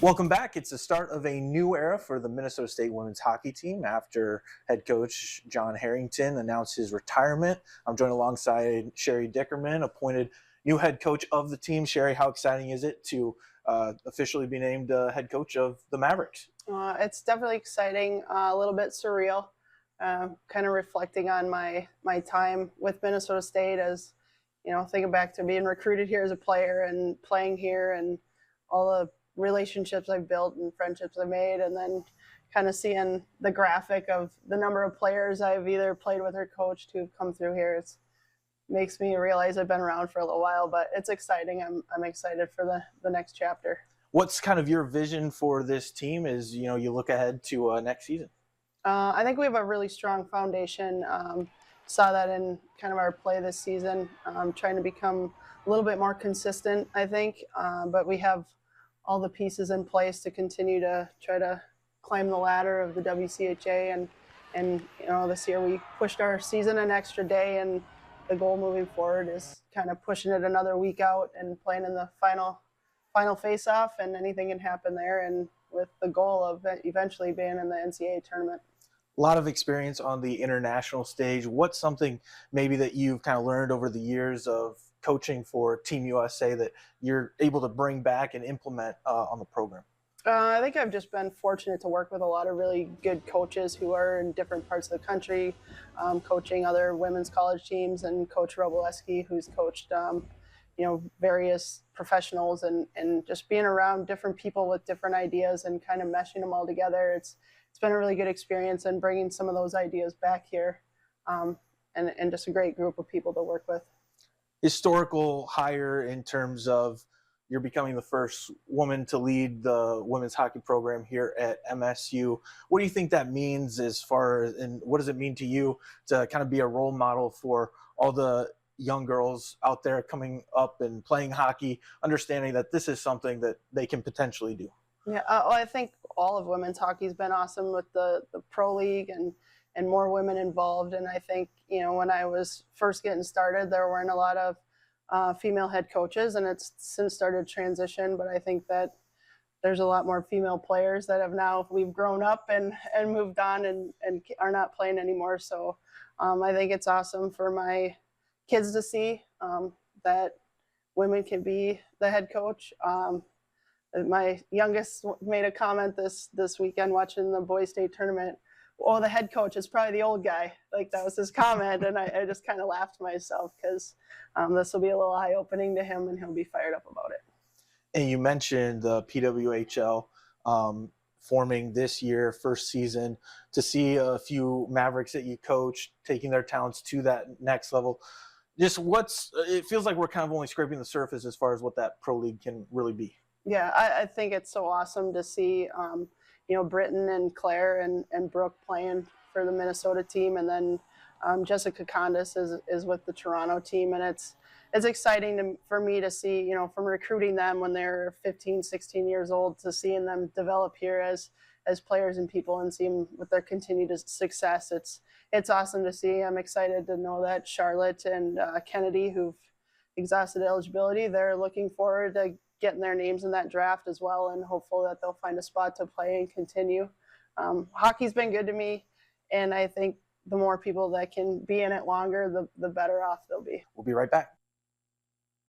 Welcome back. It's the start of a new era for the Minnesota State women's hockey team after head coach John Harrington announced his retirement. I'm joined alongside Shari Dickerman, appointed new head coach of the team. Shari, how exciting is it to officially be named head coach of the Mavericks? It's definitely exciting, a little bit surreal, kind of reflecting on my time with Minnesota State as, thinking back to being recruited here as a player and playing here and all the relationships I've built and friendships I've made, and then kind of seeing the graphic of the number of players I've either played with or coached who've come through here. It makes me realize I've been around for a little while, but it's exciting. I'm excited for the next chapter. What's kind of your vision for this team as you look ahead to next season? I think we have a really strong foundation. Saw that in kind of our play this season, trying to become a little bit more consistent, I think. But we have all the pieces in place to continue to try to climb the ladder of the WCHA. And this year we pushed our season an extra day, and the goal moving forward is kind of pushing it another week out and playing in the final face-off, and anything can happen there, and with the goal of eventually being in the NCAA tournament. A lot of experience on the international stage. What's something maybe that you've kind of learned over the years of coaching for Team USA that you're able to bring back and implement on the program? I think I've just been fortunate to work with a lot of really good coaches who are in different parts of the country, coaching other women's college teams, and Coach Roboleski, who's coached various professionals, and just being around different people with different ideas and kind of meshing them all together. It's been a really good experience, and bringing some of those ideas back here, and just a great group of people to work with. Historical hire in terms of you're becoming the first woman to lead the women's hockey program here at MSU. What do you think that means as far as, and what does it mean to you to kind of be a role model for all the young girls out there coming up and playing hockey, understanding that this is something that they can potentially do? Yeah, I think all of women's hockey has been awesome with the pro league and more women involved. And I think, when I was first getting started, there weren't a lot of female head coaches, and it's since started transition. But I think that there's a lot more female players that we've grown up and moved on and are not playing anymore. So I think it's awesome for my kids to see that women can be the head coach. My youngest made a comment this weekend watching the boys state tournament. Oh, the head coach is probably the old guy. Like, that was his comment, and I just kind of laughed to myself, because this will be a little eye-opening to him, and he'll be fired up about it. And you mentioned the PWHL forming this year, first season, to see a few Mavericks that you coached taking their talents to that next level. Just it feels like we're kind of only scraping the surface as far as what that pro league can really be. Yeah, I think it's so awesome to see, Britton and Claire and Brooke playing for the Minnesota team, and then Jessica Condis is with the Toronto team, and it's exciting for me to see, from recruiting them when they're 15, 16 years old, to seeing them develop here as players and people, and seeing with their continued success. It's awesome to see. I'm excited to know that Charlotte and Kennedy, who've exhausted eligibility, they're looking forward to getting their names in that draft as well, and hopeful that they'll find a spot to play and continue. Hockey's been good to me, and I think the more people that can be in it longer, the better off they'll be. We'll be right back.